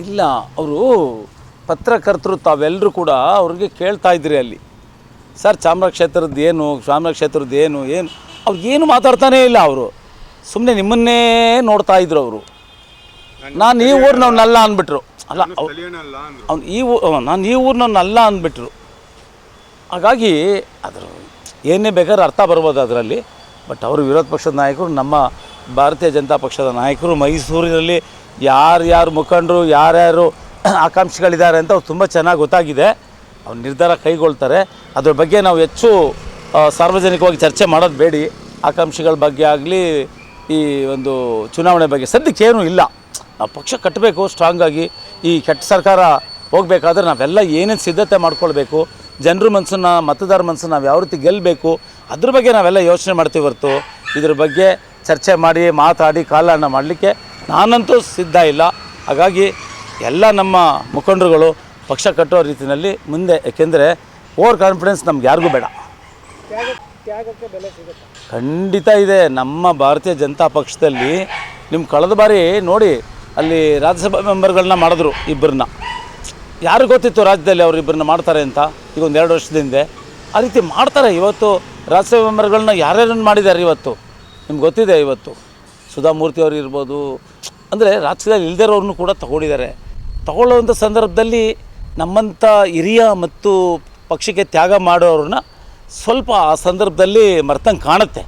ಇಲ್ಲ, ಅವರು ಪತ್ರಕರ್ತರು ತಾವೆಲ್ಲರೂ ಕೂಡ ಅವ್ರಿಗೆ ಕೇಳ್ತಾ ಇದ್ರಿ ಅಲ್ಲಿ, ಸರ್ ಚಾಮರಾಜ ಕ್ಷೇತ್ರದ್ದು ಏನು ಅವ್ರು ಏನು ಮಾತಾಡ್ತಾನೇ ಇಲ್ಲ. ಅವರು ಸುಮ್ಮನೆ ನಿಮ್ಮನ್ನೇ ನೋಡ್ತಾ ಇದ್ರು. ಅವರು ನಾನು ಈ ಊರಿನವ್ನಲ್ಲ ಅಂದ್ಬಿಟ್ರು. ಅಲ್ಲ ನಾನು ಈ ಊರಿನವ್ನಲ್ಲ ಅಂದ್ಬಿಟ್ರು. ಹಾಗಾಗಿ ಅದ್ರ ಏನೇ ಬೇಕಾದ್ರೆ ಅರ್ಥ ಬರ್ಬೋದು ಅದರಲ್ಲಿ. ಬಟ್ ಅವರು ವಿರೋಧ ಪಕ್ಷದ ನಾಯಕರು, ನಮ್ಮ ಭಾರತೀಯ ಜನತಾ ಪಕ್ಷದ ನಾಯಕರು. ಮೈಸೂರಿನಲ್ಲಿ ಯಾರ್ಯಾರು ಮುಖಂಡರು ಯಾರ್ಯಾರು ಆಕಾಂಕ್ಷಿಗಳಿದ್ದಾರೆ ಅಂತ ಅವ್ರು ತುಂಬ ಚೆನ್ನಾಗಿ ಗೊತ್ತಾಗಿದೆ. ಅವ್ರು ನಿರ್ಧಾರ ಕೈಗೊಳ್ತಾರೆ. ಅದ್ರ ಬಗ್ಗೆ ನಾವು ಹೆಚ್ಚು ಸಾರ್ವಜನಿಕವಾಗಿ ಚರ್ಚೆ ಮಾಡೋದು ಬೇಡಿ. ಆಕಾಂಕ್ಷಿಗಳ ಬಗ್ಗೆ ಆಗಲಿ, ಈ ಒಂದು ಚುನಾವಣೆ ಬಗ್ಗೆ ಸದ್ಯಕ್ಕೇನೂ ಇಲ್ಲ. ನಾವು ಪಕ್ಷ ಕಟ್ಟಬೇಕು ಸ್ಟ್ರಾಂಗಾಗಿ. ಈ ಕೆಟ್ಟ ಸರ್ಕಾರ ಹೋಗಬೇಕಾದ್ರೆ ನಾವೆಲ್ಲ ಏನೇನು ಸಿದ್ಧತೆ ಮಾಡ್ಕೊಳ್ಬೇಕು, ಜನರ ಮನಸ್ಸನ್ನು, ಮತದಾರ ಮನಸ್ಸನ್ನು ನಾವು ಯಾವ ರೀತಿ ಗೆಲ್ಲಬೇಕು, ಅದ್ರ ಬಗ್ಗೆ ನಾವೆಲ್ಲ ಯೋಚನೆ ಮಾಡ್ತೀವಿ ಹೊರತು ಇದ್ರ ಬಗ್ಗೆ ಚರ್ಚೆ ಮಾಡಿ ಮಾತಾಡಿ ಕಾಲಹರಣ ಮಾಡಲಿಕ್ಕೆ ನಾನಂತೂ ಸಿದ್ಧ ಇಲ್ಲ. ಹಾಗಾಗಿ ಎಲ್ಲ ನಮ್ಮ ಮುಖಂಡರುಗಳು ಪಕ್ಷ ಕಟ್ಟೋ ರೀತಿಯಲ್ಲಿ ಮುಂದೆ, ಏಕೆಂದರೆ ಓವರ್ ಕಾನ್ಫಿಡೆನ್ಸ್ ನಮ್ಗೆ ಯಾರಿಗೂ ಬೇಡ. ಖಂಡಿತ ಇದೆ. ನಮ್ಮ ಭಾರತೀಯ ಜನತಾ ಪಕ್ಷದಲ್ಲಿ ನಿಮ್ಮ ಕಳೆದ ಬಾರಿ ನೋಡಿ, ಅಲ್ಲಿ ರಾಜ್ಯಸಭಾ ಮೆಂಬರ್ಗಳನ್ನ ಮಾಡಿದ್ರು ಇಬ್ಬರನ್ನ. ಯಾರು ಗೊತ್ತಿತ್ತು ರಾಜ್ಯದಲ್ಲಿ ಅವರು ಇಬ್ಬರನ್ನ ಮಾಡ್ತಾರೆ ಅಂತ? ಈಗ ಒಂದು 2 ವರ್ಷದ ಹಿಂದೆ ಆ ರೀತಿ ಮಾಡ್ತಾರೆ. ಇವತ್ತು ರಾಜ್ಯಸಭಾ ಮೆಂಬರ್ಗಳನ್ನ ಯಾರ್ಯಾರನ್ನು ಮಾಡಿದ್ದಾರೆ ಇವತ್ತು ನಿಮ್ಗೆ ಗೊತ್ತಿದೆ. ಇವತ್ತು ಸುಧಾಮೂರ್ತಿ ಅವರು ಇರ್ಬೋದು, ಅಂದರೆ ರಾಜ್ಯದಲ್ಲಿ ಇಲ್ದಿರೋರನ್ನು ಕೂಡ ತಗೊಳ್ಳುವಂಥ ಸಂದರ್ಭದಲ್ಲಿ ನಮ್ಮಂಥ ಹಿರಿಯ ಮತ್ತು ಪಕ್ಷಕ್ಕೆ ತ್ಯಾಗ ಮಾಡೋರನ್ನ ಸ್ವಲ್ಪ ಆ ಸಂದರ್ಭದಲ್ಲಿ ಮರ್ತಂಗೆ ಕಾಣುತ್ತೆ.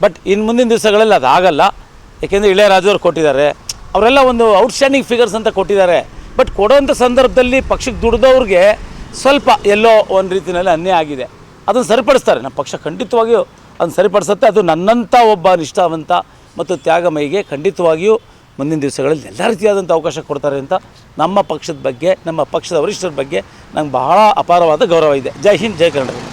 ಬಟ್ ಇನ್ನು ಮುಂದಿನ ದಿವಸಗಳಲ್ಲಿ ಅದು ಆಗಲ್ಲ. ಏಕೆಂದರೆ ಇಳೆಯರಾಜವ್ರು ಕೊಟ್ಟಿದ್ದಾರೆ, ಅವರೆಲ್ಲ ಒಂದು ಔಟ್ಸ್ಟ್ಯಾಂಡಿಂಗ್ ಫಿಗರ್ಸ್ ಅಂತ ಕೊಟ್ಟಿದ್ದಾರೆ. ಬಟ್ ಕೊಡೋವಂಥ ಸಂದರ್ಭದಲ್ಲಿ ಪಕ್ಷಕ್ಕೆ ದುಡಿದವ್ರಿಗೆ ಸ್ವಲ್ಪ ಎಲ್ಲೋ ಒಂದು ರೀತಿಯಲ್ಲಿ ಅನ್ಯಾಯ ಆಗಿದೆ. ಅದನ್ನು ಸರಿಪಡಿಸ್ತಾರೆ. ನಮ್ಮ ಪಕ್ಷ ಖಂಡಿತವಾಗಿಯೂ ಅದನ್ನು ಸರಿಪಡಿಸುತ್ತೆ. ಅದು ನನ್ನಂಥ ಒಬ್ಬ ನಿಷ್ಠಾವಂತ ಮತ್ತು ತ್ಯಾಗಮಯಿಗೆ ಖಂಡಿತವಾಗಿಯೂ ಮುಂದಿನ ದಿವಸಗಳಲ್ಲಿ ಎಲ್ಲ ರೀತಿಯಾದಂಥ ಅವಕಾಶ ಕೊಡ್ತಾರೆ ಅಂತ ನಮ್ಮ ಪಕ್ಷದ ಬಗ್ಗೆ, ನಮ್ಮ ಪಕ್ಷದ ವರಿಷ್ಠರ ಬಗ್ಗೆ ನಂಗೆ ಬಹಳ ಅಪಾರವಾದ ಗೌರವ ಇದೆ. ಜೈ ಹಿಂದ್, ಜೈ ಕರ್ನಾಟಕ.